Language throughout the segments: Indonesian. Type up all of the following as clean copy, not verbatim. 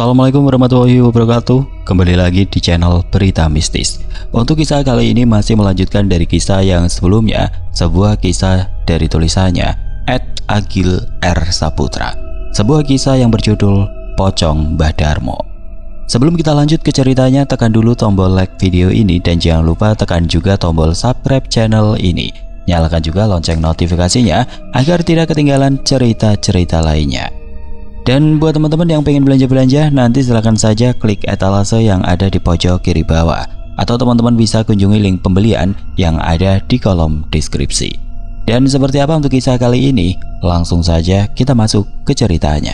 Assalamualaikum warahmatullahi wabarakatuh. Kembali lagi di channel Berita Mistis. Untuk kisah kali ini masih melanjutkan dari kisah yang sebelumnya, sebuah kisah dari tulisannya @agil_r_saputra. Sebuah kisah yang berjudul Pocong Mbah Darmo. Sebelum kita lanjut ke ceritanya, tekan dulu tombol like video ini dan jangan lupa tekan juga tombol subscribe channel ini. Nyalakan juga lonceng notifikasinya agar tidak ketinggalan cerita-cerita lainnya. Dan buat teman-teman yang pengen belanja-belanja, nanti silahkan saja klik etalase yang ada di pojok kiri bawah, atau teman-teman bisa kunjungi link pembelian yang ada di kolom deskripsi. Dan seperti apa untuk kisah kali ini? Langsung saja kita masuk ke ceritanya.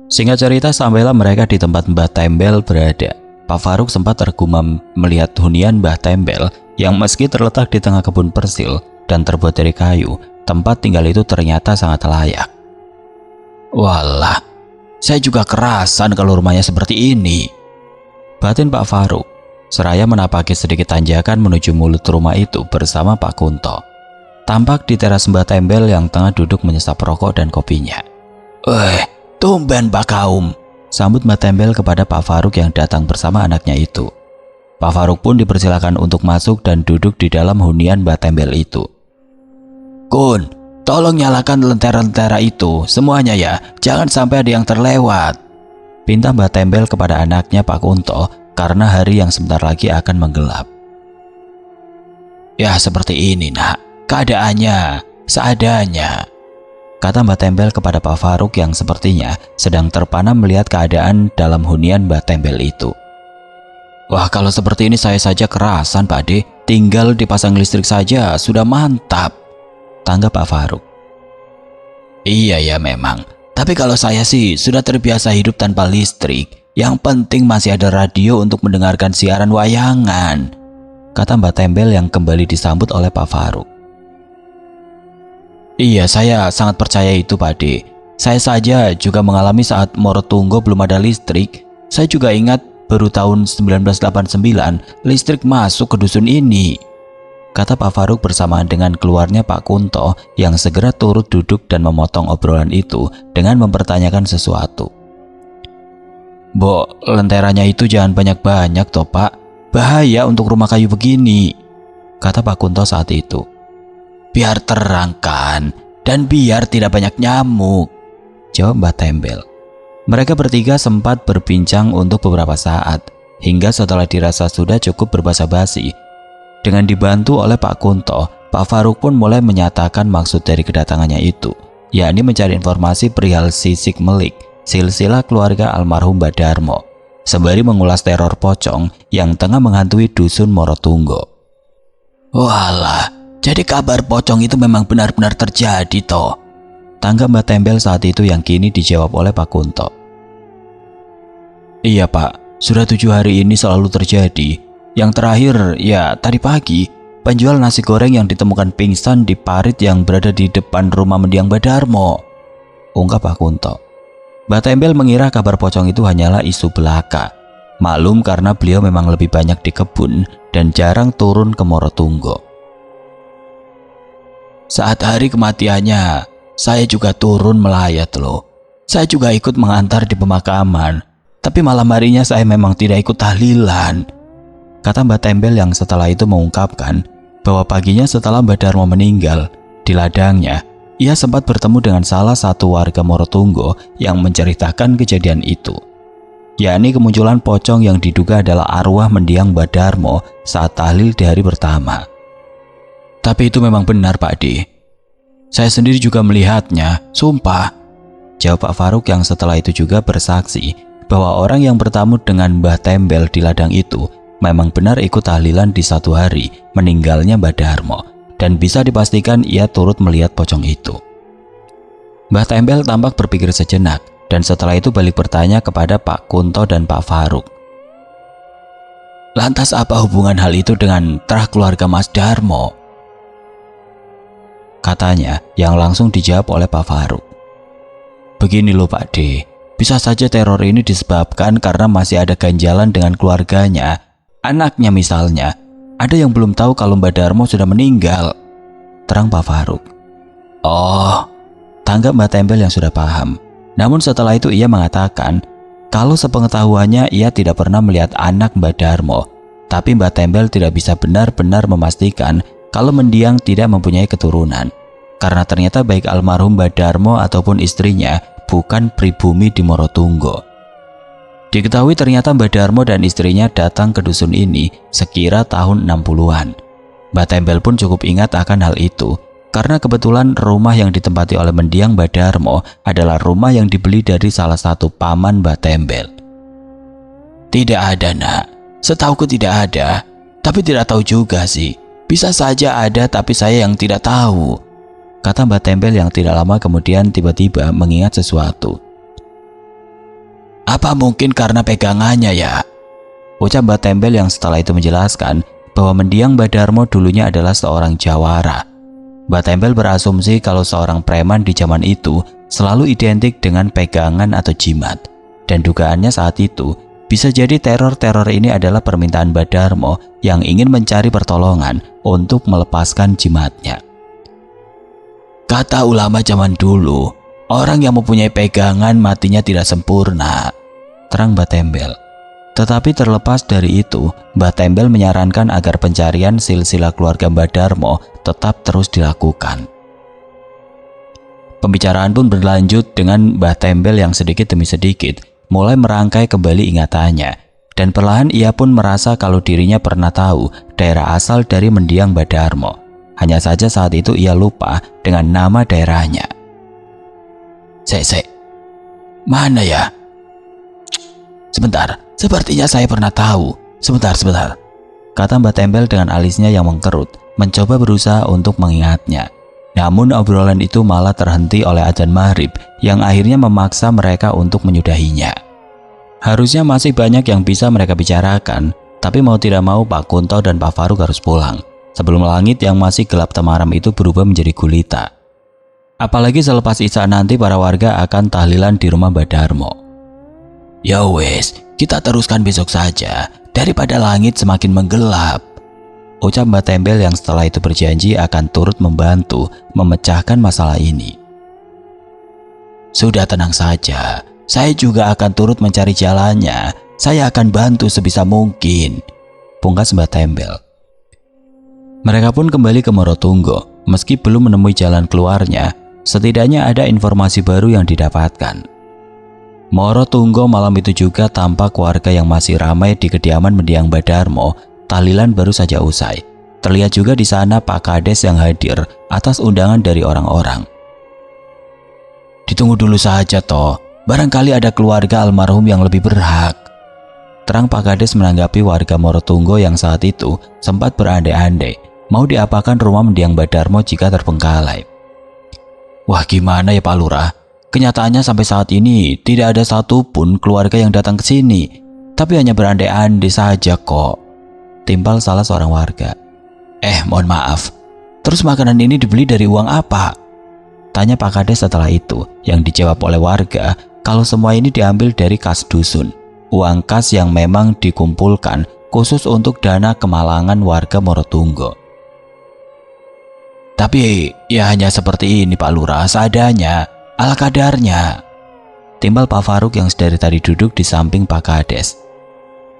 Singkat cerita, sampailah mereka di tempat Mbah Tembel berada. Pak Faruk sempat tergumam melihat hunian Mbah Tembel yang meski terletak di tengah kebun persil dan terbuat dari kayu, tempat tinggal itu ternyata sangat layak. Walah, saya juga kerasan kalau rumahnya seperti ini, batin Pak Faruk, seraya menapaki sedikit tanjakan menuju mulut rumah itu bersama Pak Kunto. Tampak di teras Mbah Tembel yang tengah duduk menyesap rokok dan kopinya. Tumben Pak Kaum, sambut Mbah Tembel kepada Pak Faruk yang datang bersama anaknya itu. Pak Faruk pun dipersilakan untuk masuk dan duduk di dalam hunian Mbah Tembel itu. Kun, tolong nyalakan lentera-lentera itu semuanya ya, jangan sampai ada yang terlewat, pinta Mbah Tembel kepada anaknya Pak Kunto karena hari yang sebentar lagi akan menggelap. Ya seperti ini nak, keadaannya seadanya, kata Mbah Tembel kepada Pak Faruk yang sepertinya sedang terpana melihat keadaan dalam hunian Mbah Tembel itu. Wah, kalau seperti ini saya saja kerasan Pak De, tinggal dipasang listrik saja sudah mantap, tanggap Pak Faruk. Iya ya memang, tapi kalau saya sih sudah terbiasa hidup tanpa listrik, yang penting masih ada radio untuk mendengarkan siaran wayangan, kata Mbah Tembel yang kembali disambut oleh Pak Faruk. Iya, saya sangat percaya itu Pak De. Saya saja juga mengalami saat Morotunggo belum ada listrik. Saya juga ingat baru tahun 1989 listrik masuk ke dusun ini, kata Pak Faruk bersamaan dengan keluarnya Pak Kunto yang segera turut duduk dan memotong obrolan itu dengan mempertanyakan sesuatu. Mbok, lenteranya itu jangan banyak-banyak toh Pak, bahaya untuk rumah kayu begini, kata Pak Kunto saat itu. Biar terang kan, dan biar tidak banyak nyamuk, jawab Mbah Tembel. Mereka bertiga sempat berbincang untuk beberapa saat, hingga setelah dirasa sudah cukup berbasa-basi. Dengan dibantu oleh Pak Kunto, Pak Faruk pun mulai menyatakan maksud dari kedatangannya itu, yakni mencari informasi perihal sisik melik, silsilah keluarga almarhum Mbah Darmo, sembari mengulas teror pocong yang tengah menghantui dusun Morotunggo. Walah, jadi kabar pocong itu memang benar-benar terjadi toh, tanggap Mbah Tembel saat itu yang kini dijawab oleh Pak Kunto. Iya Pak, sudah 7 hari ini selalu terjadi. Yang terakhir ya tadi pagi, penjual nasi goreng yang ditemukan pingsan di parit yang berada di depan rumah mendiang Mbah Darmo, ungkap Pak Kunto. Mbah Tembel mengira kabar pocong itu hanyalah isu belaka. Maklum karena beliau memang lebih banyak di kebun dan jarang turun ke Morotunggo. Saat hari kematiannya, saya juga turun melayat loh. Saya juga ikut mengantar di pemakaman, tapi malam harinya saya memang tidak ikut tahlilan, kata Mbah Tembel yang setelah itu mengungkapkan bahwa paginya setelah Mbah Darmo meninggal, di ladangnya, ia sempat bertemu dengan salah satu warga Morotunggo yang menceritakan kejadian itu, yakni kemunculan pocong yang diduga adalah arwah mendiang Mbah Darmo saat tahlil di hari pertama. Tapi itu memang benar Pak De. Saya sendiri juga melihatnya, sumpah, jawab Pak Faruk yang setelah itu juga bersaksi bahwa orang yang bertamu dengan Mbah Tembel di ladang itu memang benar ikut tahlilan di satu hari meninggalnya Mbah Darmo, dan bisa dipastikan ia turut melihat pocong itu. Mbah Tembel tampak berpikir sejenak dan setelah itu balik bertanya kepada Pak Kunto dan Pak Faruk. Lantas apa hubungan hal itu dengan terah keluarga Mas Darmo? katanya yang langsung dijawab oleh Pak Faruk. Begini loh Pak D, bisa saja teror ini disebabkan karena masih ada ganjalan dengan keluarganya. Anaknya misalnya, ada yang belum tahu kalau Mbak Darmo sudah meninggal, terang Pak Faruk. Oh, tanggap Mbak Tembel yang sudah paham. Namun setelah itu ia mengatakan kalau sepengetahuannya ia tidak pernah melihat anak Mbak Darmo. Tapi Mbak Tembel tidak bisa benar-benar memastikan kalau mendiang tidak mempunyai keturunan. Karena ternyata baik almarhum Mbak Darmo ataupun istrinya bukan pribumi di Morotunggo. Diketahui ternyata Mbak Darmo dan istrinya datang ke dusun ini sekira tahun 60-an. Mbak Tembel pun cukup ingat akan hal itu karena kebetulan rumah yang ditempati oleh mendiang Mbak Darmo adalah rumah yang dibeli dari salah satu paman Mbak Tembel. Tidak ada nak, setauku tidak ada, tapi tidak tahu juga sih. Bisa saja ada tapi saya yang tidak tahu, kata Mbak Tembel yang tidak lama kemudian tiba-tiba mengingat sesuatu. Apa mungkin karena pegangannya ya? Ucap Mbak Tembel yang setelah itu menjelaskan bahwa mendiang Mbak Darmo dulunya adalah seorang jawara. Mbak Tembel berasumsi kalau seorang preman di zaman itu selalu identik dengan pegangan atau jimat. Dan dugaannya saat itu bisa jadi teror-teror ini adalah permintaan Mbak Darmo yang ingin mencari pertolongan untuk melepaskan jimatnya. Kata ulama zaman dulu, orang yang mempunyai pegangan matinya tidak sempurna, terang Mbak Tembel. Tetapi terlepas dari itu, Mbak Tembel menyarankan agar pencarian silsilah keluarga Mbak Darmo tetap terus dilakukan. Pembicaraan pun berlanjut dengan Mbak Tembel yang sedikit demi sedikit mulai merangkai kembali ingatannya, dan perlahan ia pun merasa kalau dirinya pernah tahu daerah asal dari mendiang Mbak Darmo. Hanya saja saat itu ia lupa dengan nama daerahnya. Sek, mana ya? Sebentar, sepertinya saya pernah tahu. Sebentar, kata Mbak Tembel dengan alisnya yang mengkerut, mencoba berusaha untuk mengingatnya. Namun obrolan itu malah terhenti oleh adzan maghrib yang akhirnya memaksa mereka untuk menyudahinya. Harusnya masih banyak yang bisa mereka bicarakan, tapi mau tidak mau Pak Kunto dan Pak Faruk harus pulang sebelum langit yang masih gelap temaram itu berubah menjadi gulita. Apalagi selepas Isya nanti para warga akan tahlilan di rumah Mbak Darmo. Ya wes, kita teruskan besok saja daripada langit semakin menggelap, ucap Mbak Tembel yang setelah itu berjanji akan turut membantu memecahkan masalah ini. Sudah tenang saja, saya juga akan turut mencari jalannya. Saya akan bantu sebisa mungkin, pungkas Mbak Tembel. Mereka pun kembali ke Morotunggo. Meski belum menemui jalan keluarnya, setidaknya ada informasi baru yang didapatkan. Morotunggo malam itu juga tampak warga yang masih ramai di kediaman mendiang Mbak Darmo. Tahlilan baru saja usai. Terlihat juga di sana Pak Kades yang hadir atas undangan dari orang-orang. Ditunggu dulu saja toh, barangkali ada keluarga almarhum yang lebih berhak, terang Pak Kades menanggapi warga Morotunggo yang saat itu sempat berandai-andai mau diapakan rumah mendiang Mbak Darmo jika terbengkalai. Wah, gimana ya Pak Lurah? Kenyataannya sampai saat ini tidak ada satupun keluarga yang datang ke sini, tapi hanya berandai-andai saja kok, timpal salah seorang warga. Mohon maaf, terus makanan ini dibeli dari uang apa? Tanya Pak Kades setelah itu, yang dijawab oleh warga kalau semua ini diambil dari kas dusun, uang kas yang memang dikumpulkan khusus untuk dana kemalangan warga Morotunggo. Tapi ya hanya seperti ini Pak Lurah, seadanya, ala kadarnya, timbal Pak Faruk yang sedari tadi duduk di samping Pak Kades.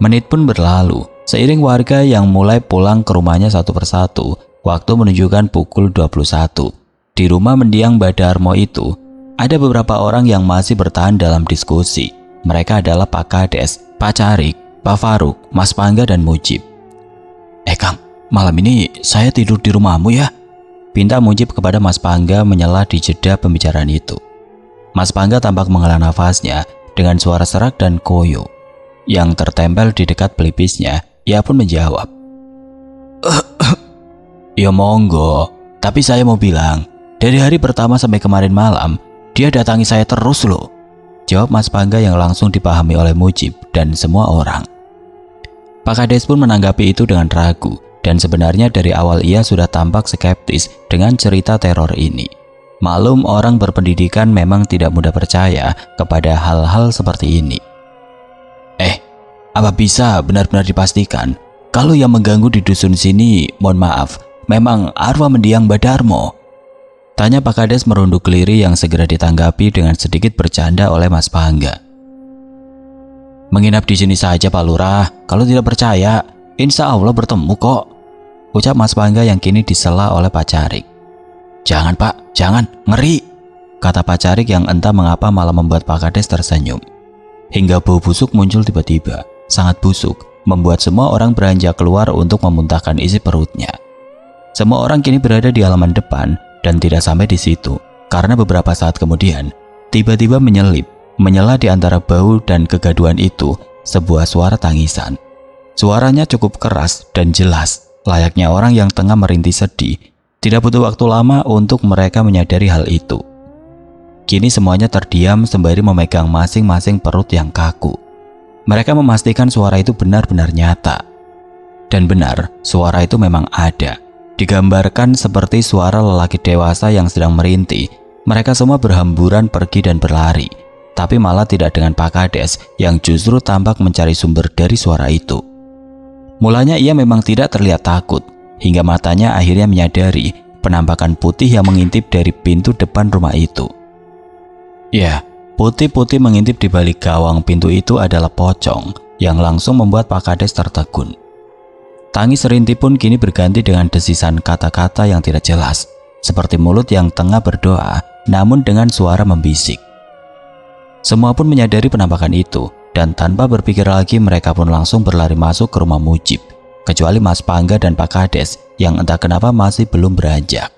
Menit pun berlalu, seiring warga yang mulai pulang ke rumahnya satu persatu. Waktu menunjukkan pukul 21. Di rumah mendiang Mbak Darmo itu, ada beberapa orang yang masih bertahan dalam diskusi. Mereka adalah Pak Kades, Pak Carik, Pak Faruk, Mas Pangga, dan Mujib. Kang, malam ini saya tidur di rumahmu ya? Pinta Mujib kepada Mas Pangga menyela di jeda pembicaraan itu. Mas Pangga tampak menghela nafasnya dengan suara serak dan koyo yang tertempel di dekat pelipisnya. Ia pun menjawab, ya monggo, tapi saya mau bilang, dari hari pertama sampai kemarin malam, dia datangi saya terus loh, jawab Mas Pangga yang langsung dipahami oleh Mujib dan semua orang. Pak Kades pun menanggapi itu dengan ragu Dan sebenarnya dari awal ia sudah tampak skeptis dengan cerita teror ini. Malum orang berpendidikan memang tidak mudah percaya kepada hal-hal seperti ini. Apa bisa benar-benar dipastikan kalau yang mengganggu di dusun sini, mohon maaf, memang arwah mendiang Mbah Darmo? Tanya Pak Kades merunduk keliri yang segera ditanggapi dengan sedikit bercanda oleh Mas Pangga. Menginap di sini saja Pak Lurah, kalau tidak percaya, insya Allah bertemu kok, ucap Mas Pangga yang kini disela oleh Pak Carik. Jangan Pak, jangan, ngeri, kata Pak Carik yang entah mengapa malah membuat Pak Kades tersenyum. Hingga bau busuk muncul tiba-tiba, sangat busuk, membuat semua orang beranjak keluar untuk memuntahkan isi perutnya. Semua orang kini berada di halaman depan dan tidak sampai di situ, karena beberapa saat kemudian, tiba-tiba menyela di antara bau dan kegaduhan itu, sebuah suara tangisan. Suaranya cukup keras dan jelas, layaknya orang yang tengah merintih sedih. Tidak butuh waktu lama untuk mereka menyadari hal itu. Kini semuanya terdiam sembari memegang masing-masing perut yang kaku. Mereka memastikan suara itu benar-benar nyata. Dan benar, suara itu memang ada. Digambarkan seperti suara lelaki dewasa yang sedang merintih. Mereka semua berhamburan pergi dan berlari. Tapi malah tidak dengan Pak Kades yang justru tampak mencari sumber dari suara itu. Mulanya ia memang tidak terlihat takut, hingga matanya akhirnya menyadari penampakan putih yang mengintip dari pintu depan rumah itu. Ya, putih-putih mengintip di balik gawang pintu itu adalah pocong yang langsung membuat Pak Kades tertegun. Tangis rintih pun kini berganti dengan desisan kata-kata yang tidak jelas, seperti mulut yang tengah berdoa namun dengan suara membisik. Semua pun menyadari penampakan itu, dan tanpa berpikir lagi mereka pun langsung berlari masuk ke rumah Mujib, kecuali Mas Pangga dan Pak Kades yang entah kenapa masih belum beranjak.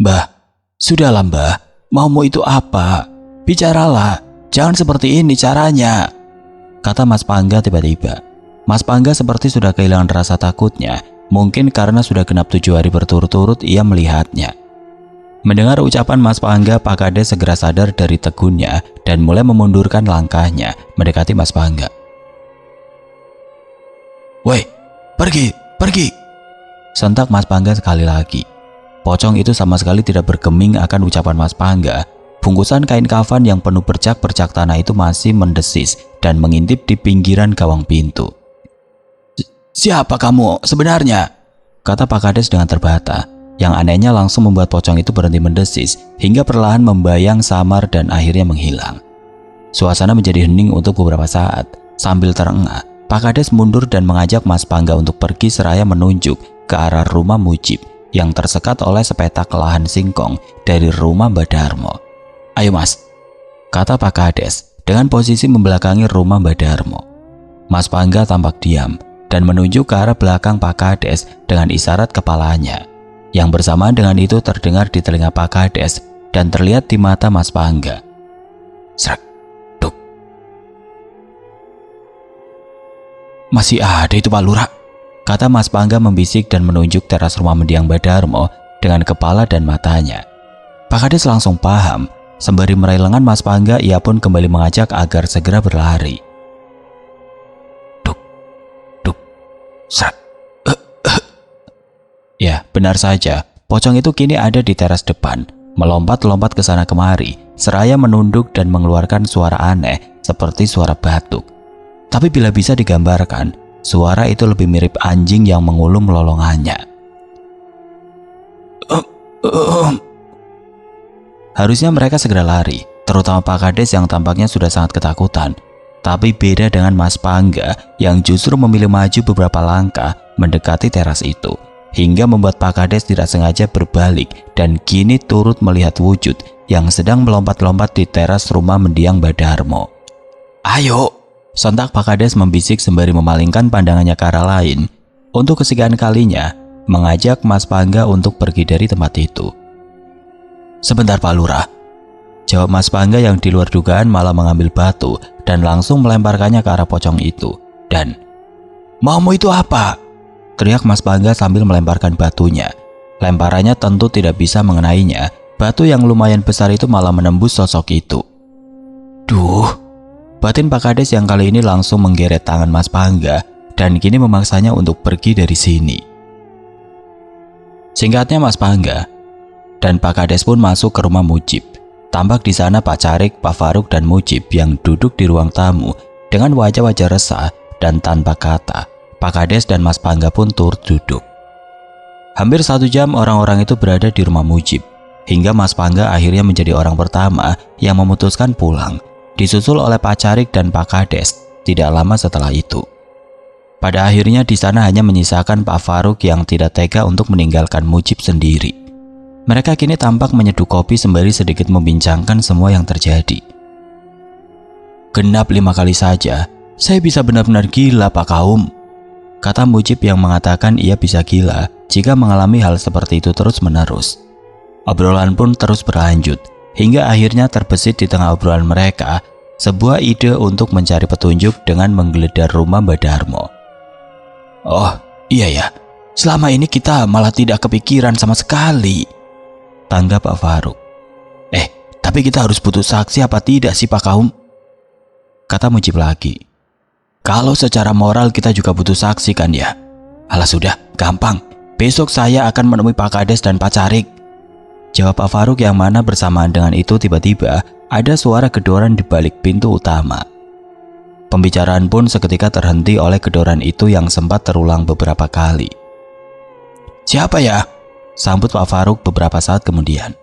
Mbah, sudahlah Mbah, maumu itu apa? Bicaralah, jangan seperti ini caranya, kata Mas Pangga tiba-tiba. Mas Pangga seperti sudah kehilangan rasa takutnya, mungkin karena sudah genap 7 hari berturut-turut ia melihatnya. Mendengar ucapan Mas Pangga, Pak Kades segera sadar dari tegunnya dan mulai memundurkan langkahnya mendekati Mas Pangga. Woi, pergi, sentak Mas Pangga sekali lagi. Pocong itu sama sekali tidak bergeming akan ucapan Mas Pangga. Bungkusan kain kafan yang penuh bercak-bercak tanah itu masih mendesis dan mengintip di pinggiran gawang pintu. Siapa kamu sebenarnya? Kata Pak Kades dengan terbata. Yang anehnya langsung membuat pocong itu berhenti mendesis hingga perlahan membayang samar dan akhirnya menghilang. Suasana menjadi hening untuk beberapa saat. Sambil terengah, Pak Kades mundur dan mengajak Mas Pangga untuk pergi seraya menunjuk ke arah rumah Mujib yang tersekat oleh sepetak lahan singkong dari rumah Mbah Darmo. Ayo Mas, kata Pak Kades dengan posisi membelakangi rumah Mbah Darmo. Mas Pangga tampak diam dan menunjuk ke arah belakang Pak Kades dengan isyarat kepalanya. Yang bersamaan dengan itu terdengar di telinga Pak Kades dan terlihat di mata Mas Pangga. Srek, duk. Masih ada itu Pak Lurah, kata Mas Pangga membisik dan menunjuk teras rumah mendiang Mbah Darmo dengan kepala dan matanya. Pak Kades langsung paham, sembari meraih lengan Mas Pangga ia pun kembali mengajak agar segera berlari. Duk, duk, srek. Ya, benar saja, pocong itu kini ada di teras depan, melompat-lompat ke sana kemari, seraya menunduk dan mengeluarkan suara aneh seperti suara batuk. Tapi bila bisa digambarkan, suara itu lebih mirip anjing yang mengulum lolongannya. Harusnya mereka segera lari, terutama Pak Kades yang tampaknya sudah sangat ketakutan. Tapi beda dengan Mas Pangga yang justru memilih maju beberapa langkah mendekati teras itu, hingga membuat Pak Kades tidak sengaja berbalik dan kini turut melihat wujud yang sedang melompat-lompat di teras rumah mendiang Mbah Darmo. Ayo, sontak Pak Kades membisik sembari memalingkan pandangannya ke arah lain. Untuk kesekian kalinya, mengajak Mas Pangga untuk pergi dari tempat itu. Sebentar Pak Lurah, jawab Mas Pangga yang di luar dugaan malah mengambil batu dan langsung melemparkannya ke arah pocong itu. Dan, maumu itu apa? Teriak Mas Pangga sambil melemparkan batunya. Lemparannya tentu tidak bisa mengenainya. Batu yang lumayan besar itu malah menembus sosok itu. Duh, batin Pak Kades yang kali ini langsung menggeret tangan Mas Pangga dan kini memaksanya untuk pergi dari sini. Singkatnya Mas Pangga dan Pak Kades pun masuk ke rumah Mujib. Tampak di sana Pak Carik, Pak Faruk dan Mujib yang duduk di ruang tamu dengan wajah-wajah resah, dan tanpa kata Pak Kades dan Mas Pangga pun turut duduk. Hampir 1 jam orang-orang itu berada di rumah Mujib, hingga Mas Pangga akhirnya menjadi orang pertama yang memutuskan pulang, disusul oleh Pak Carik dan Pak Kades tidak lama setelah itu. Pada akhirnya di sana hanya menyisakan Pak Faruk yang tidak tega untuk meninggalkan Mujib sendiri. Mereka kini tampak menyeduh kopi sembari sedikit membincangkan semua yang terjadi. "Genap 5 kali saja, saya bisa benar-benar gila Pak Kaum," kata Mujib yang mengatakan ia bisa gila jika mengalami hal seperti itu terus-menerus. Obrolan pun terus berlanjut, hingga akhirnya terbesit di tengah obrolan mereka sebuah ide untuk mencari petunjuk dengan menggeledah rumah Mbak Darmo. "Oh iya ya, selama ini kita malah tidak kepikiran sama sekali," tanggap Pak Faruk. Tapi kita harus butuh saksi apa tidak sih Pak Kaum?" kata Mujib lagi. "Kalau secara moral kita juga butuh saksi kan ya?" "Alah sudah, gampang. Besok saya akan menemui Pak Kades dan Pak Carik," jawab Pak Faruk, yang mana bersamaan dengan itu tiba-tiba ada suara gedoran di balik pintu utama. Pembicaraan pun seketika terhenti oleh gedoran itu yang sempat terulang beberapa kali. "Siapa ya?" sambut Pak Faruk beberapa saat kemudian.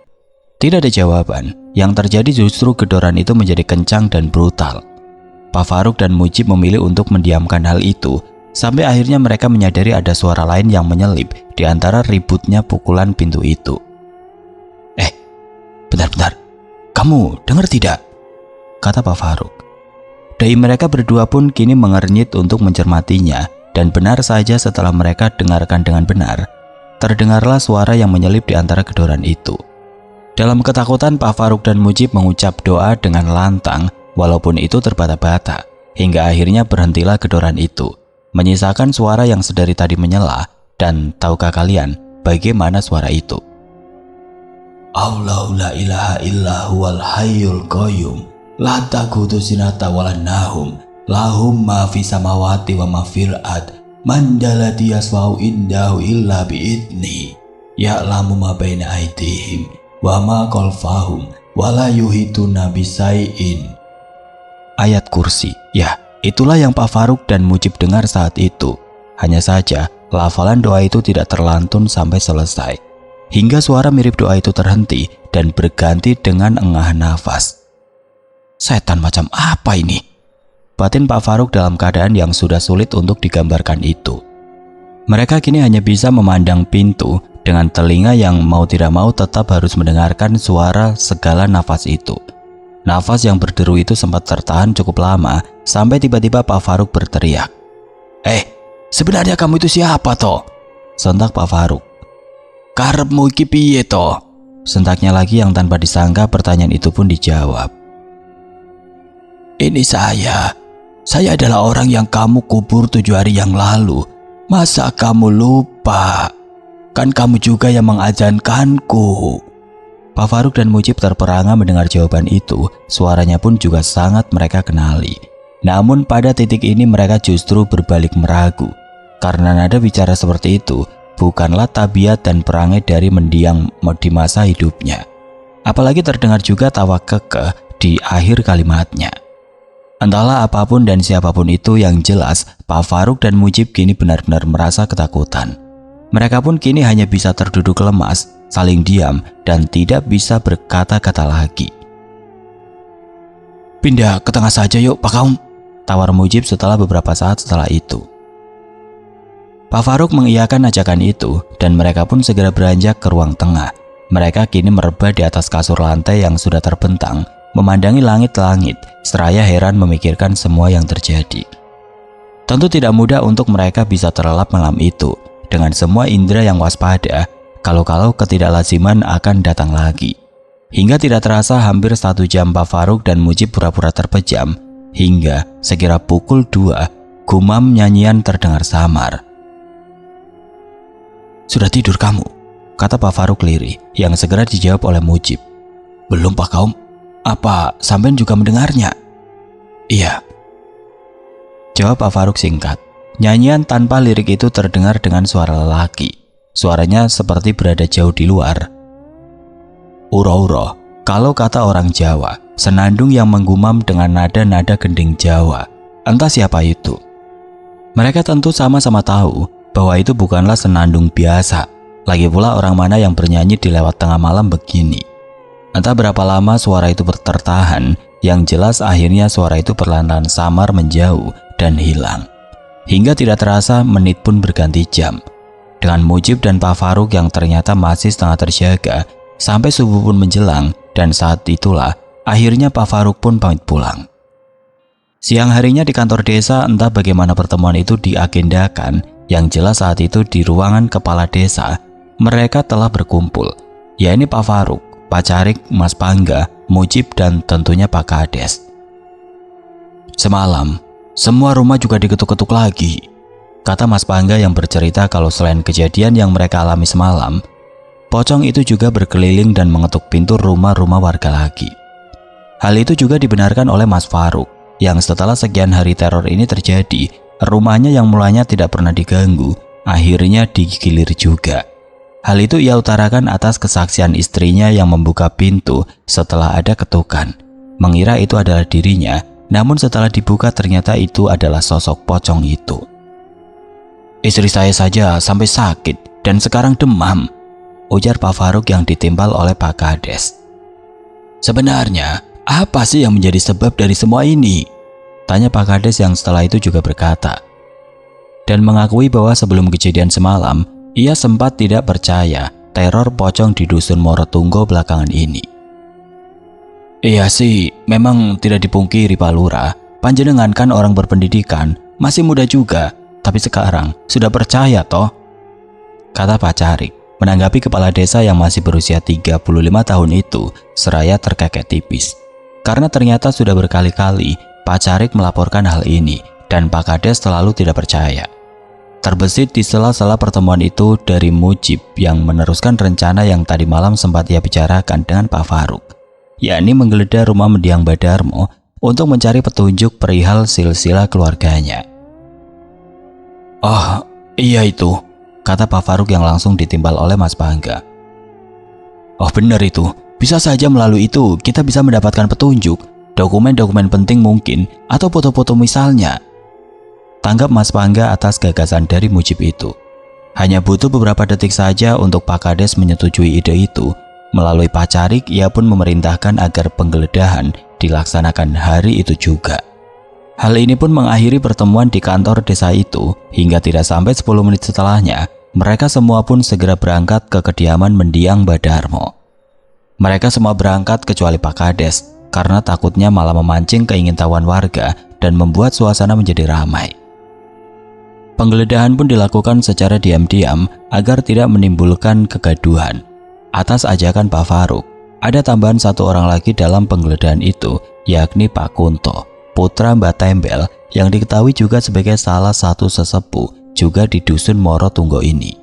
Tidak ada jawaban. Yang terjadi justru gedoran itu menjadi kencang dan brutal. Pak Faruk dan Mujib memilih untuk mendiamkan hal itu sampai akhirnya mereka menyadari ada suara lain yang menyelip di antara ributnya pukulan pintu itu. Bentar, kamu dengar tidak?" kata Pak Faruk. Dai mereka berdua pun kini mengernyit untuk mencermatinya, dan benar saja setelah mereka dengarkan dengan benar, terdengarlah suara yang menyelip di antara gedoran itu. Dalam ketakutan Pak Faruk dan Mujib mengucap doa dengan lantang, walaupun itu terbata-bata, hingga akhirnya berhentilah gedoran itu, menyisakan suara yang sedari tadi menyela. Dan tahukah kalian bagaimana suara itu? "Allahu la ilaha illa huwal hayyul qayyum, la taqutu sinata wala nahum, lahum ma fis samawati wa ma fil ard, man dalati yasfa'u indahu illa bi'idni, ya'lamu ma baina aydihim wa ma khalfahum wa la yuhituna bisai'in." Ayat kursi. Ya, itulah yang Pak Faruk dan Mujib dengar saat itu. Hanya saja lafalan doa itu tidak terlantun sampai selesai, hingga suara mirip doa itu terhenti dan berganti dengan engah nafas. "Setan macam apa ini?" batin Pak Faruk dalam keadaan yang sudah sulit untuk digambarkan itu. Mereka kini hanya bisa memandang pintu dengan telinga yang mau tidak mau tetap harus mendengarkan suara segala nafas itu. Nafas yang berderu itu sempat tertahan cukup lama sampai tiba-tiba Pak Faruk berteriak, "Sebenarnya kamu itu siapa toh?" sentak Pak Faruk. "Karepmu iki piye toh?" sentaknya lagi yang tanpa disangka pertanyaan itu pun dijawab. "Ini saya adalah orang yang kamu kubur 7 hari yang lalu. Masa kamu lupa? Kan kamu juga yang mengazankanku." Pak Faruk dan Mujib terperangah mendengar jawaban itu. Suaranya pun juga sangat mereka kenali. Namun pada titik ini mereka justru berbalik meragu, karena nada bicara seperti itu bukanlah tabiat dan perangai dari mendiang di masa hidupnya. Apalagi terdengar juga tawa kekeh di akhir kalimatnya. Entahlah apapun dan siapapun itu, yang jelas Pak Faruk dan Mujib kini benar-benar merasa ketakutan. Mereka pun kini hanya bisa terduduk lemas, saling diam, dan tidak bisa berkata-kata lagi. "Pindah ke tengah saja yuk Pak Kaum," tawar Mujib setelah beberapa saat setelah itu. Pak Faruk mengiyakan ajakan itu dan mereka pun segera beranjak ke ruang tengah. Mereka kini merebah di atas kasur lantai yang sudah terbentang, memandangi langit-langit, seraya heran memikirkan semua yang terjadi. Tentu tidak mudah untuk mereka bisa terlelap malam itu, dengan semua indera yang waspada, kalau-kalau ketidaklaziman akan datang lagi. Hingga tidak terasa hampir 1 jam Pak Faruk dan Mujib pura-pura terpejam, hingga sekira pukul 2, gumam nyanyian terdengar samar. "Sudah tidur kamu?" kata Pak Faruk lirih, yang segera dijawab oleh Mujib. "Belum Pak Kaum. Apa sampean juga mendengarnya?" "Iya," jawab Pak Faruk singkat. Nyanyian tanpa lirik itu terdengar dengan suara lelaki. Suaranya seperti berada jauh di luar. Uro-uro, kalau kata orang Jawa, senandung yang menggumam dengan nada-nada gending Jawa. Entah siapa itu. Mereka tentu sama-sama tahu bahwa itu bukanlah senandung biasa. Lagi pula orang mana yang bernyanyi di lewat tengah malam begini. Entah berapa lama suara itu tertahan, yang jelas akhirnya suara itu perlahan-lahan samar menjauh dan hilang. Hingga tidak terasa menit pun berganti jam. Dengan Mujib dan Pak Faruk yang ternyata masih setengah terjaga, sampai subuh pun menjelang, dan saat itulah akhirnya Pak Faruk pun pamit pulang. Siang harinya di kantor desa entah bagaimana pertemuan itu diagendakan, yang jelas saat itu di ruangan kepala desa mereka telah berkumpul, yakni Pak Faruk, Pak Carik, Mas Pangga, Mujib dan tentunya Pak Kades. Semalam, semua rumah juga diketuk-ketuk lagi, kata Mas Pangga yang bercerita kalau selain kejadian yang mereka alami semalam, pocong itu juga berkeliling dan mengetuk pintu rumah-rumah warga lagi. Hal itu juga dibenarkan oleh Mas Faruk, yang setelah sekian hari teror ini terjadi, rumahnya yang mulanya tidak pernah diganggu, akhirnya digilir juga. Hal itu ia utarakan atas kesaksian istrinya yang membuka pintu setelah ada ketukan. Mengira itu adalah dirinya, namun setelah dibuka ternyata itu adalah sosok pocong itu. Istri saya saja sampai sakit dan sekarang demam, ujar Pak Faruk yang ditimpal oleh Pak Kades. Sebenarnya, apa sih yang menjadi sebab dari semua ini? Tanya Pak Kades yang setelah itu juga berkata. Dan mengakui bahwa sebelum kejadian semalam, ia sempat tidak percaya teror pocong di Dusun Morotunggo belakangan ini. Iya sih, memang tidak dipungkiri Pak Lurah, panjenengan kan orang berpendidikan, masih muda juga, tapi sekarang sudah percaya toh? Kata Pak Carik, menanggapi kepala desa yang masih berusia 35 tahun itu seraya terkekeh tipis. Karena ternyata sudah berkali-kali Pak Carik melaporkan hal ini dan Pak Kades selalu tidak percaya. Terbesit di sela-sela pertemuan itu dari Mujib yang meneruskan rencana yang tadi malam sempat ia bicarakan dengan Pak Faruk, yakni menggeledah rumah mendiang Badarmo untuk mencari petunjuk perihal silsilah keluarganya. Oh, iya itu, kata Pak Faruk yang langsung ditimbal oleh Mas Pangga. Oh benar itu, bisa saja melalui itu kita bisa mendapatkan petunjuk, dokumen-dokumen penting mungkin, atau foto-foto misalnya. Tanggap Mas Pangga atas gagasan dari Mujib itu. Hanya butuh beberapa detik saja untuk Pak Kades menyetujui ide itu. Melalui Pak Carik, ia pun memerintahkan agar penggeledahan dilaksanakan hari itu juga. Hal ini pun mengakhiri pertemuan di kantor desa itu. Hingga tidak sampai 10 menit setelahnya, mereka semua pun segera berangkat ke kediaman mendiang Badarmo. Mereka semua berangkat kecuali Pak Kades, karena takutnya malah memancing keingintahuan warga dan membuat suasana menjadi ramai. Penggeledahan pun dilakukan secara diam-diam agar tidak menimbulkan kegaduhan. Atas ajakan Pak Faruk, ada tambahan satu orang lagi dalam penggeledahan itu, yakni Pak Kunto, putra Mbak Tembel yang diketahui juga sebagai salah satu sesepuh juga di Dusun Morotunggo ini.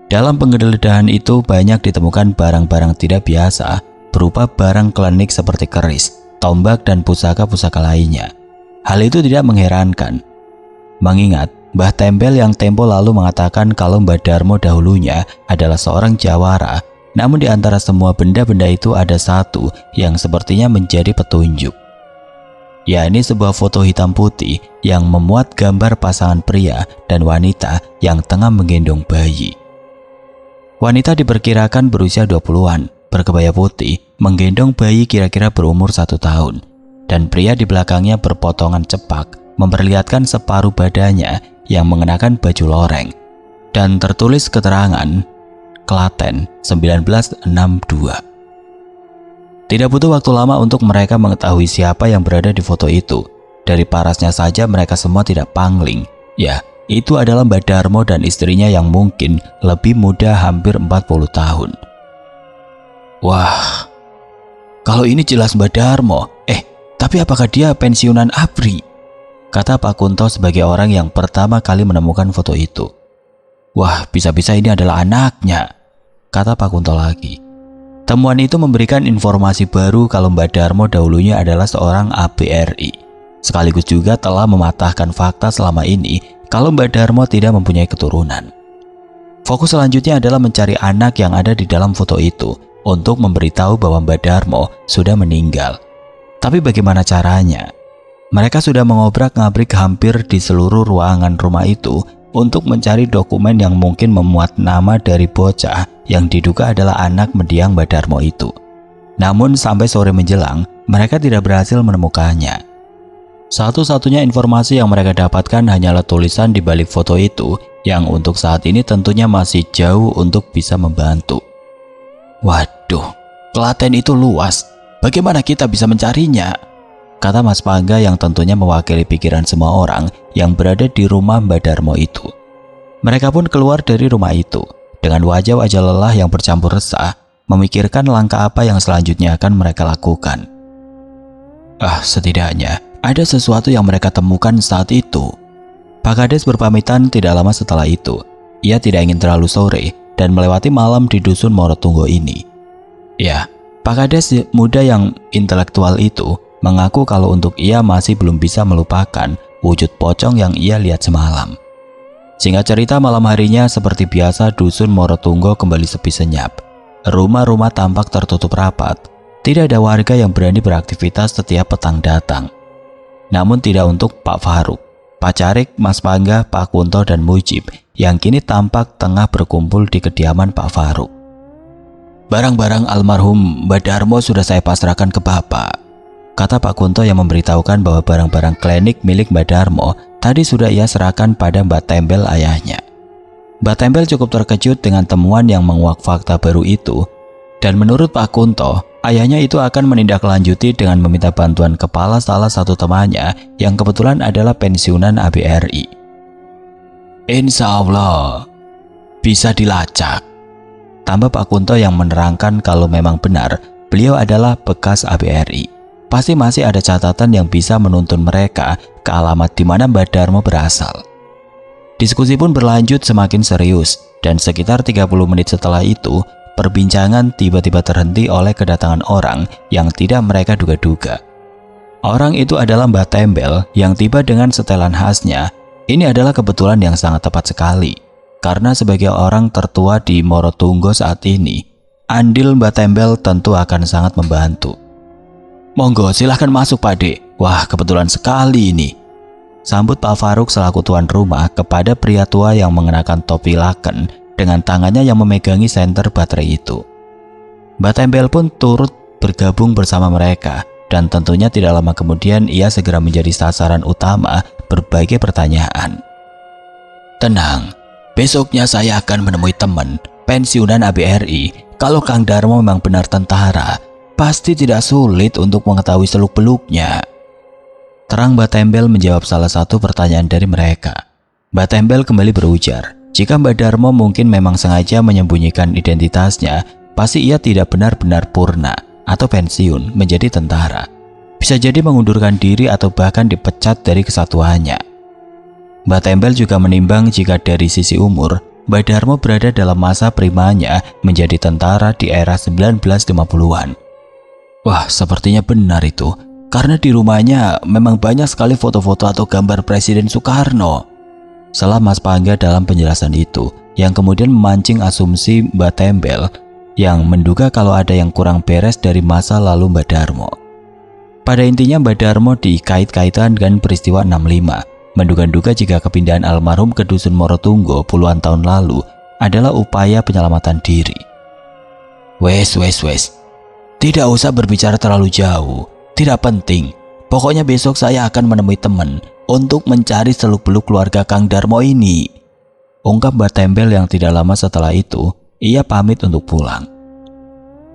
Dalam penggeledahan itu banyak ditemukan barang-barang tidak biasa berupa barang klinik seperti keris, tombak dan pusaka-pusaka lainnya. Hal itu tidak mengherankan, mengingat Mbah Tembel yang tempo lalu mengatakan kalau Mbah Darmo dahulunya adalah seorang jawara, namun di antara semua benda-benda itu ada satu yang sepertinya menjadi petunjuk, yakni sebuah foto hitam putih yang memuat gambar pasangan pria dan wanita yang tengah menggendong bayi. Wanita diperkirakan berusia 20-an, berkebaya putih, menggendong bayi kira-kira berumur 1 tahun, dan pria di belakangnya berpotongan cepak memperlihatkan separuh badannya yang mengenakan baju loreng, dan tertulis keterangan Klaten 1962. Tidak butuh waktu lama untuk mereka mengetahui siapa yang berada di foto itu. Dari parasnya saja mereka semua tidak pangling. Ya, itu adalah Mbak Darmo dan istrinya yang mungkin lebih muda hampir 40 tahun. Wah, kalau ini jelas Mbak Darmo. Tapi apakah dia pensiunan ABRI? Kata Pak Kunto sebagai orang yang pertama kali menemukan foto itu. Wah, bisa-bisa ini adalah anaknya, kata Pak Kunto lagi. Temuan itu memberikan informasi baru kalau Mbak Darmo dahulunya adalah seorang ABRI. Sekaligus juga telah mematahkan fakta selama ini kalau Mbak Darmo tidak mempunyai keturunan. Fokus selanjutnya adalah mencari anak yang ada di dalam foto itu untuk memberitahu bahwa Mbak Darmo sudah meninggal. Tapi bagaimana caranya? Mereka sudah mengobrak-ngabrik hampir di seluruh ruangan rumah itu untuk mencari dokumen yang mungkin memuat nama dari bocah yang diduga adalah anak mendiang Mbak Darmo itu. Namun sampai sore menjelang, mereka tidak berhasil menemukannya. Satu-satunya informasi yang mereka dapatkan hanyalah tulisan di balik foto itu yang untuk saat ini tentunya masih jauh untuk bisa membantu. Waduh, Klaten itu luas. Bagaimana kita bisa mencarinya? Kata Mas Pangga yang tentunya mewakili pikiran semua orang yang berada di rumah Mbak Darmo itu. Mereka pun keluar dari rumah itu dengan wajah-wajah lelah yang bercampur resah, memikirkan langkah apa yang selanjutnya akan mereka lakukan. Setidaknya ada sesuatu yang mereka temukan saat itu. Pak Kades berpamitan tidak lama setelah itu. Ia tidak ingin terlalu sore dan melewati malam di dusun Morotunggo ini. Ya, Pak Kades muda yang intelektual itu mengaku kalau untuk ia masih belum bisa melupakan wujud pocong yang ia lihat semalam. Singkat cerita, malam harinya seperti biasa dusun Morotunggo kembali sepi senyap. Rumah-rumah tampak tertutup rapat. Tidak ada warga yang berani beraktivitas setiap petang datang. Namun tidak untuk Pak Faruk, Pak Carik, Mas Pangga, Pak Kunto, dan Mujib yang kini tampak tengah berkumpul di kediaman Pak Faruk. Barang-barang almarhum Mbak Darmo sudah saya pasrahkan ke Bapak, kata Pak Kunto yang memberitahukan bahwa barang-barang klinik milik Mbak Darmo tadi sudah ia serahkan pada Mbak Tembel ayahnya. Mbak Tembel cukup terkejut dengan temuan yang menguak fakta baru itu, dan menurut Pak Kunto, ayahnya itu akan menindaklanjuti dengan meminta bantuan kepala salah satu temannya yang kebetulan adalah pensiunan ABRI. Insya Allah bisa dilacak, tambah Pak Kunto yang menerangkan kalau memang benar beliau adalah bekas ABRI. Pasti masih ada catatan yang bisa menuntun mereka ke alamat di mana Mbak Darmo berasal. Diskusi pun berlanjut semakin serius dan sekitar 30 menit setelah itu, perbincangan tiba-tiba terhenti oleh kedatangan orang yang tidak mereka duga-duga. Orang itu adalah Mbak Tembel yang tiba dengan setelan khasnya. Ini adalah kebetulan yang sangat tepat sekali, karena sebagai orang tertua di Morotunggo saat ini, andil Mbak Tembel tentu akan sangat membantu. Monggo silahkan masuk Pak De. Wah, kebetulan sekali ini, sambut Pak Faruk selaku tuan rumah kepada pria tua yang mengenakan topi laken dengan tangannya yang memegangi senter baterai itu. Mbak Tembel pun turut bergabung bersama mereka, dan tentunya tidak lama kemudian ia segera menjadi sasaran utama berbagai pertanyaan. Tenang, besoknya saya akan menemui teman pensiunan ABRI. Kalau Kang Darmo memang benar tentara, pasti tidak sulit untuk mengetahui seluk-beluknya. Terang Mbak Tembel menjawab salah satu pertanyaan dari mereka. Mbak Tembel kembali berujar, jika Mbak Darmo mungkin memang sengaja menyembunyikan identitasnya, pasti ia tidak benar-benar purna atau pensiun menjadi tentara. Bisa jadi mengundurkan diri atau bahkan dipecat dari kesatuannya. Mbak Tembel juga menimbang jika dari sisi umur, Mbak Darmo berada dalam masa primanya menjadi tentara di era 1950-an. Wah, sepertinya benar itu, karena di rumahnya memang banyak sekali foto-foto atau gambar Presiden Soekarno. Salah Mas Pangga dalam penjelasan itu, yang kemudian memancing asumsi Mbak Tembel yang menduga kalau ada yang kurang beres dari masa lalu Mbak Darmo. Pada intinya Mbak Darmo dikait-kaitan dengan peristiwa 65, menduga-duga jika kepindahan almarhum ke dusun Morotunggo puluhan tahun lalu adalah upaya penyelamatan diri. Wes. Tidak usah berbicara terlalu jauh, tidak penting. Pokoknya besok saya akan menemui teman untuk mencari seluk-beluk keluarga Kang Darmo ini, ungkap Mbak Tembel yang tidak lama setelah itu, ia pamit untuk pulang.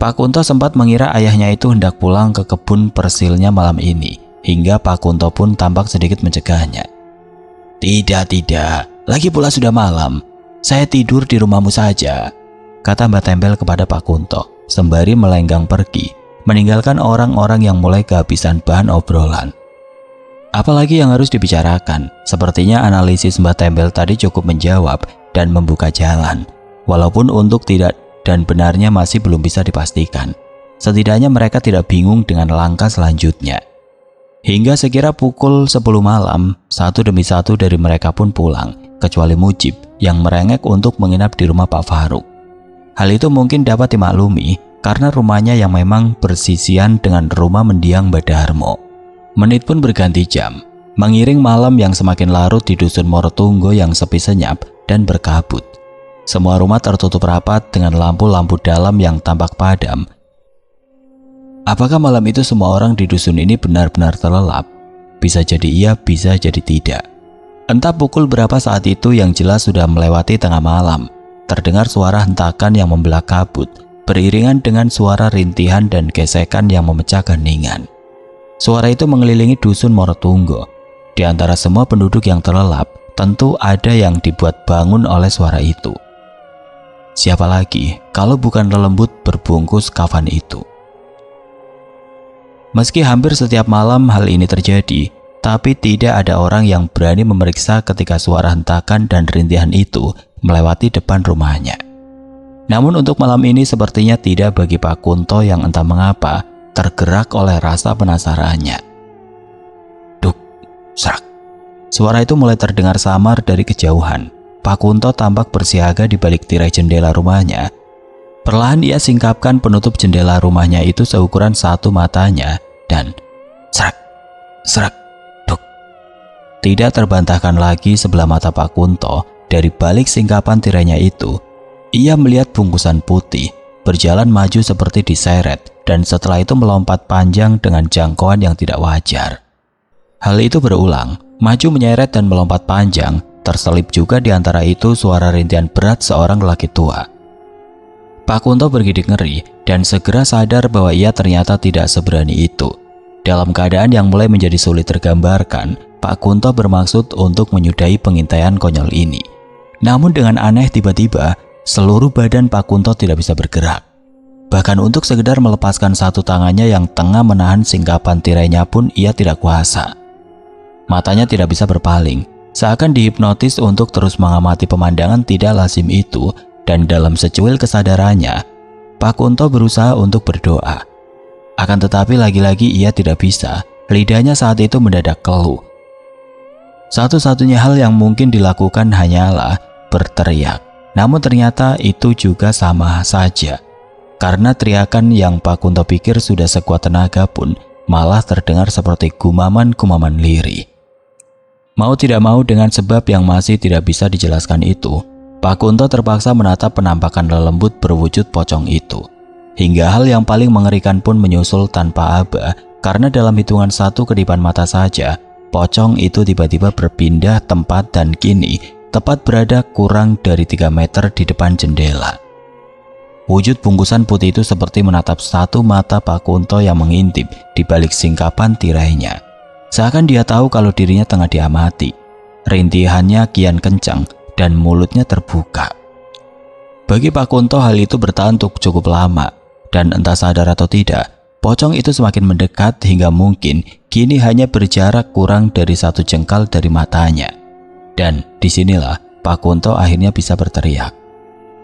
Pak Kunto sempat mengira ayahnya itu hendak pulang ke kebun persilnya malam ini, hingga Pak Kunto pun tampak sedikit mencegahnya. Tidak, lagi pula sudah malam, saya tidur di rumahmu saja, kata Mbak Tembel kepada Pak Kunto, sembari melenggang pergi, meninggalkan orang-orang yang mulai kehabisan bahan obrolan. Apalagi yang harus dibicarakan, sepertinya analisis Mbak Tembel tadi cukup menjawab dan membuka jalan, walaupun untuk tidak dan benarnya masih belum bisa dipastikan. Setidaknya mereka tidak bingung dengan langkah selanjutnya. Hingga sekira pukul 10 malam, satu demi satu dari mereka pun pulang, kecuali Mujib yang merengek untuk menginap di rumah Pak Faruk. Hal itu mungkin dapat dimaklumi karena rumahnya yang memang bersisian dengan rumah mendiang Mbah Darmo. Menit pun berganti jam, mengiring malam yang semakin larut di dusun Morotunggo yang sepi senyap dan berkabut. Semua rumah tertutup rapat dengan lampu-lampu dalam yang tampak padam. Apakah malam itu semua orang di dusun ini benar-benar terlelap? Bisa jadi iya, bisa jadi tidak. Entah pukul berapa saat itu, yang jelas sudah melewati tengah malam. Terdengar suara hentakan yang membelah kabut, beriringan dengan suara rintihan dan gesekan yang memecah keheningan. Suara itu mengelilingi dusun Morotunggo. Di antara semua penduduk yang terlelap, tentu ada yang dibuat bangun oleh suara itu. Siapa lagi kalau bukan lelembut berbungkus kafan itu? Meski hampir setiap malam hal ini terjadi, tapi tidak ada orang yang berani memeriksa ketika suara hentakan dan rintihan itu melewati depan rumahnya. Namun untuk malam ini sepertinya tidak bagi Pak Kunto yang entah mengapa tergerak oleh rasa penasarannya. Duk, serak. Suara itu mulai terdengar samar dari kejauhan. Pak Kunto tampak bersiaga di balik tirai jendela rumahnya. Perlahan ia singkapkan penutup jendela rumahnya itu seukuran satu matanya dan serak, serak, duk. Tidak terbantahkan lagi sebelah mata Pak Kunto dari balik singkapan tirainya itu. Ia melihat bungkusan putih berjalan maju seperti diseret dan setelah itu melompat panjang dengan jangkauan yang tidak wajar. Hal itu berulang, maju menyeret dan melompat panjang. Terselip juga di antara itu suara rintihan berat seorang lelaki tua. Pak Kunto bergidik ngeri dan segera sadar bahwa ia ternyata tidak seberani itu. Dalam keadaan yang mulai menjadi sulit tergambarkan, Pak Kunto bermaksud untuk menyudahi pengintaian konyol ini. Namun dengan aneh tiba-tiba, seluruh badan Pak Kunto tidak bisa bergerak. Bahkan untuk sekedar melepaskan satu tangannya yang tengah menahan singkapan tirainya pun ia tidak kuasa. Matanya tidak bisa berpaling, seakan dihipnotis untuk terus mengamati pemandangan tidak lazim itu. Dan dalam secuil kesadarannya, Pak Kunto berusaha untuk berdoa. Akan tetapi lagi-lagi ia tidak bisa, lidahnya saat itu mendadak keluh. Satu-satunya hal yang mungkin dilakukan hanyalah berteriak. Namun ternyata itu juga sama saja. Karena teriakan yang Pak Kunto pikir sudah sekuat tenaga pun malah terdengar seperti gumaman-gumaman lirih. Mau tidak mau dengan sebab yang masih tidak bisa dijelaskan itu, Pak Kunto terpaksa menatap penampakan lelembut berwujud pocong itu. Hingga hal yang paling mengerikan pun menyusul tanpa aba, karena dalam hitungan satu kedipan mata saja, pocong itu tiba-tiba berpindah tempat dan kini tepat berada kurang dari 3 meter di depan jendela. Wujud bungkusan putih itu seperti menatap satu mata Pak Kunto yang mengintip di balik singkapan tirainya. Seakan dia tahu kalau dirinya tengah diamati. Rintihannya kian kencang dan mulutnya terbuka. Bagi Pak Kunto hal itu bertahan untuk cukup lama, dan entah sadar atau tidak, pocong itu semakin mendekat hingga mungkin kini hanya berjarak kurang dari 1 jengkal dari matanya. Dan disinilah Pak Kunto akhirnya bisa berteriak.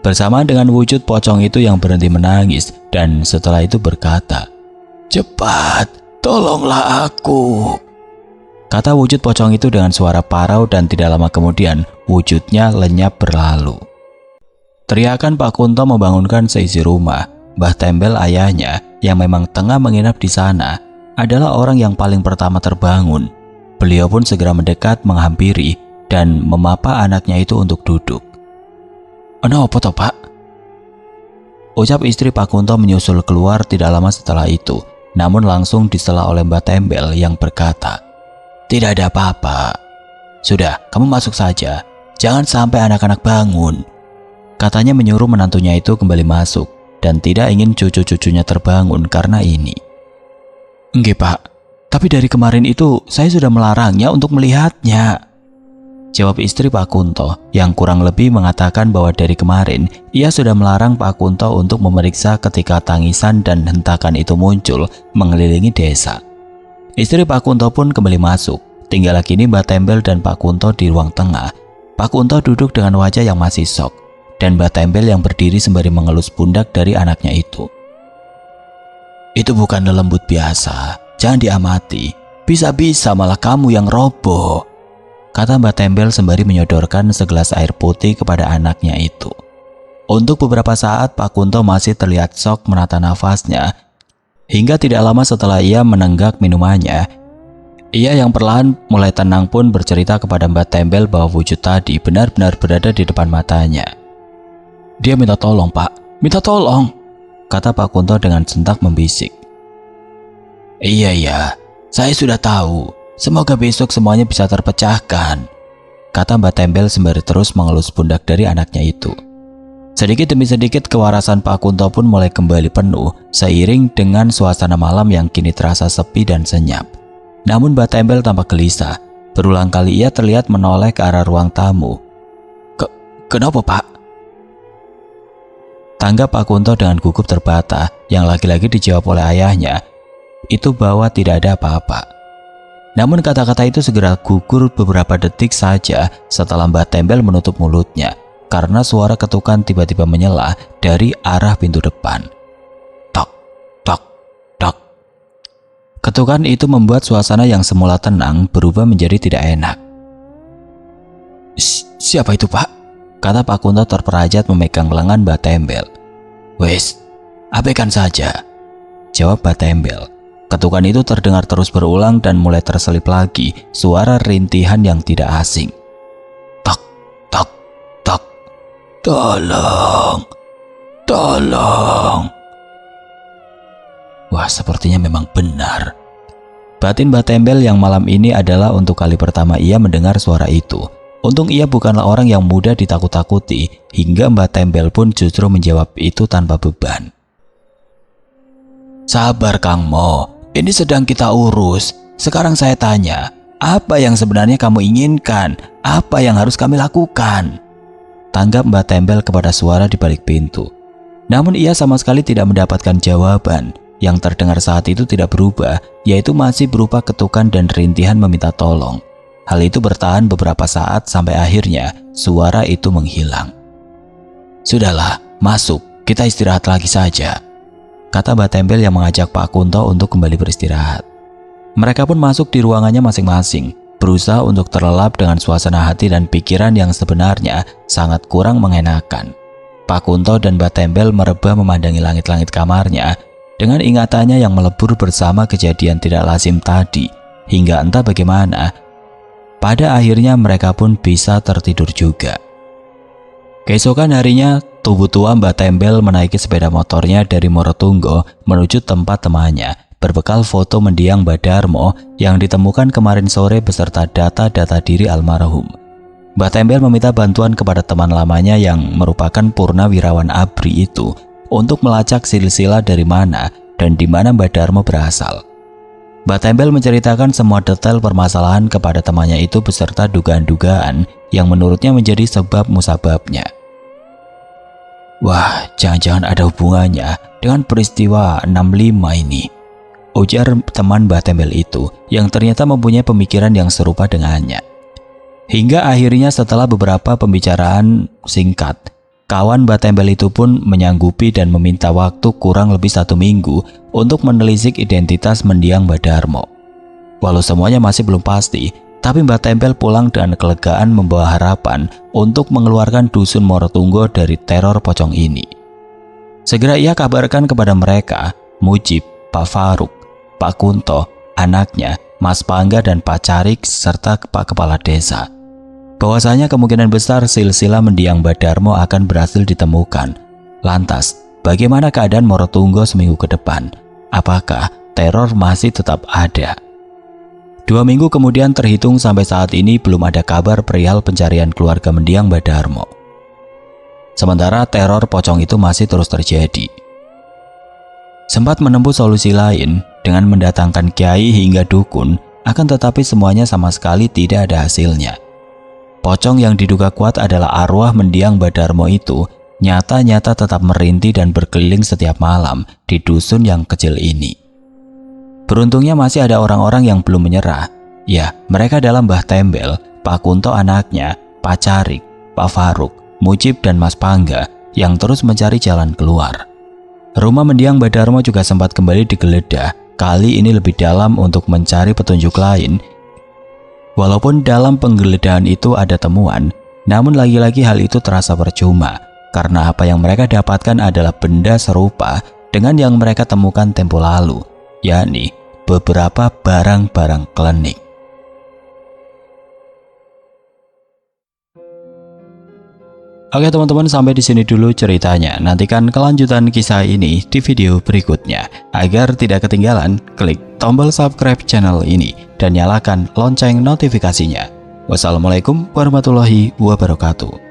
Bersamaan dengan wujud pocong itu yang berhenti menangis dan setelah itu berkata, "Cepat, tolonglah aku." Kata wujud pocong itu dengan suara parau dan tidak lama kemudian wujudnya lenyap berlalu. Teriakan Pak Kunto membangunkan seisi rumah. Mbah Tembel ayahnya yang memang tengah menginap di sana adalah orang yang paling pertama terbangun. Beliau pun segera mendekat menghampiri dan memapa anaknya itu untuk duduk. "Ono apa toh, Pak?" Ucap istri Pak Kunto menyusul keluar tidak lama setelah itu, namun langsung disela oleh Mbah Tembel yang berkata, "Tidak ada apa-apa. Sudah, kamu masuk saja. Jangan sampai anak-anak bangun." Katanya menyuruh menantunya itu kembali masuk dan tidak ingin cucu-cucunya terbangun karena ini. "Nggih, Pak. Tapi dari kemarin itu saya sudah melarangnya untuk melihatnya," jawab istri Pak Kunto yang kurang lebih mengatakan bahwa dari kemarin ia sudah melarang Pak Kunto untuk memeriksa ketika tangisan dan hentakan itu muncul mengelilingi desa. Istri Pak Kunto pun kembali masuk. Tinggal kini Mbah Tembel dan Pak Kunto di ruang tengah. Pak Kunto duduk dengan wajah yang masih syok, dan Mbah Tembel yang berdiri sembari mengelus pundak dari anaknya itu. "Itu bukan lelembut biasa, jangan diamati. Bisa-bisa malah kamu yang roboh, kata Mbak Tembel sembari menyodorkan segelas air putih kepada anaknya itu. Untuk beberapa saat Pak Kunto masih terlihat shock menata nafasnya, hingga tidak lama setelah ia menenggak minumannya, ia yang perlahan mulai tenang pun bercerita kepada Mbak Tembel bahwa wujud tadi benar-benar berada di depan matanya. Dia minta tolong, Pak, minta tolong, kata Pak Kunto dengan sentak membisik. Iya, saya sudah tahu. Semoga besok semuanya bisa terpecahkan, kata Mbak Tembel sembari terus mengelus pundak dari anaknya itu. Sedikit demi sedikit kewarasan Pak Kunto pun mulai kembali penuh seiring dengan suasana malam yang kini terasa sepi dan senyap. Namun Mbak Tembel tampak gelisah. Berulang kali ia terlihat menoleh ke arah ruang tamu. Kenapa, Pak? Tanggap Pak Kunto dengan gugup terbata yang lagi-lagi dijawab oleh ayahnya itu bahwa tidak ada apa-apa. Namun kata-kata itu segera gugur beberapa detik saja setelah Mbak Tembel menutup mulutnya karena suara ketukan tiba-tiba menyela dari arah pintu depan. Tok, tok, tok. Ketukan itu membuat suasana yang semula tenang berubah menjadi tidak enak. Siapa itu, Pak? Kata Pak Kunto terperajat memegang lengan Mbak Tembel. Wes, abaikan saja, jawab Mbak Tembel. Ketukan itu terdengar terus berulang dan mulai terselip lagi suara rintihan yang tidak asing. Tok, tok, tok. Tolong, tolong. Wah, sepertinya memang benar. Batin Mbak Tembel yang malam ini adalah untuk kali pertama ia mendengar suara itu. Untung ia bukanlah orang yang mudah ditakut-takuti, hingga Mbak Tembel pun justru menjawab itu tanpa beban. Sabar Kang Mo, ini sedang kita urus. Sekarang saya tanya, apa yang sebenarnya kamu inginkan? Apa yang harus kami lakukan? Tanggap Mbak Tembel kepada suara di balik pintu. Namun ia sama sekali tidak mendapatkan jawaban. Yang terdengar saat itu tidak berubah, yaitu masih berupa ketukan dan rintihan meminta tolong. Hal itu bertahan beberapa saat sampai akhirnya suara itu menghilang. Sudahlah, masuk, kita istirahat lagi saja, kata Mbak Tembel yang mengajak Pak Kunto untuk kembali beristirahat. Mereka pun masuk di ruangannya masing-masing, berusaha untuk terlelap dengan suasana hati dan pikiran yang sebenarnya sangat kurang mengenakan. Pak Kunto dan Mbak Tembel merebah memandangi langit-langit kamarnya dengan ingatannya yang melebur bersama kejadian tidak lazim tadi, hingga entah bagaimana pada akhirnya mereka pun bisa tertidur juga. Keesokan harinya, tubuh tua Mbak Tembel menaiki sepeda motornya dari Morotunggo menuju tempat temannya, berbekal foto mendiang Mbak Darmo yang ditemukan kemarin sore beserta data-data diri almarhum. Mbak Tembel meminta bantuan kepada teman lamanya yang merupakan purnawirawan ABRI itu untuk melacak silsilah dari mana dan di mana Mbak Darmo berasal. Mbak Tembel menceritakan semua detail permasalahan kepada temannya itu beserta dugaan-dugaan yang menurutnya menjadi sebab musababnya. Wah, jangan-jangan ada hubungannya dengan peristiwa 65 ini, ujar teman Mbak Tembel itu yang ternyata mempunyai pemikiran yang serupa dengannya. Hingga akhirnya setelah beberapa pembicaraan singkat, kawan Mbak Tembel itu pun menyanggupi dan meminta waktu kurang lebih 1 minggu untuk menelisik identitas mendiang Mbak Darmo. Walau semuanya masih belum pasti, tapi Mbak Tembel pulang dengan kelegaan membawa harapan untuk mengeluarkan dusun Morotunggo dari teror pocong ini. Segera ia kabarkan kepada mereka, Mujib, Pak Faruk, Pak Kunto, anaknya, Mas Pangga dan Pak Carik serta Pak Kepala Desa, bahwasanya kemungkinan besar silsilah mendiang Mbak Darmo akan berhasil ditemukan. Lantas, bagaimana keadaan Morotunggo seminggu ke depan? Apakah teror masih tetap ada? 2 minggu kemudian terhitung sampai saat ini belum ada kabar perihal pencarian keluarga mendiang Mbak Darmo. Sementara teror pocong itu masih terus terjadi. Sempat menempuh solusi lain dengan mendatangkan kiai hingga dukun, akan tetapi semuanya sama sekali tidak ada hasilnya. Pocong yang diduga kuat adalah arwah mendiang Mbak Darmo itu nyata-nyata tetap merintih dan berkeliling setiap malam di dusun yang kecil ini. Beruntungnya masih ada orang-orang yang belum menyerah. Ya, mereka adalah Mbah Tembel, Pak Kunto anaknya, Pak Carik, Pak Faruk, Mujib dan Mas Pangga yang terus mencari jalan keluar. Rumah mendiang Mbak Darmo juga sempat kembali digeledah kali ini lebih dalam untuk mencari petunjuk lain. Walaupun dalam penggeledahan itu ada temuan, namun lagi-lagi hal itu terasa percuma karena apa yang mereka dapatkan adalah benda serupa dengan yang mereka temukan tempo lalu, yakni beberapa barang-barang klinik. Oke teman-teman, sampai di sini dulu ceritanya. Nantikan kelanjutan kisah ini di video berikutnya. Agar tidak ketinggalan, klik tombol subscribe channel ini dan nyalakan lonceng notifikasinya. Wassalamualaikum warahmatullahi wabarakatuh.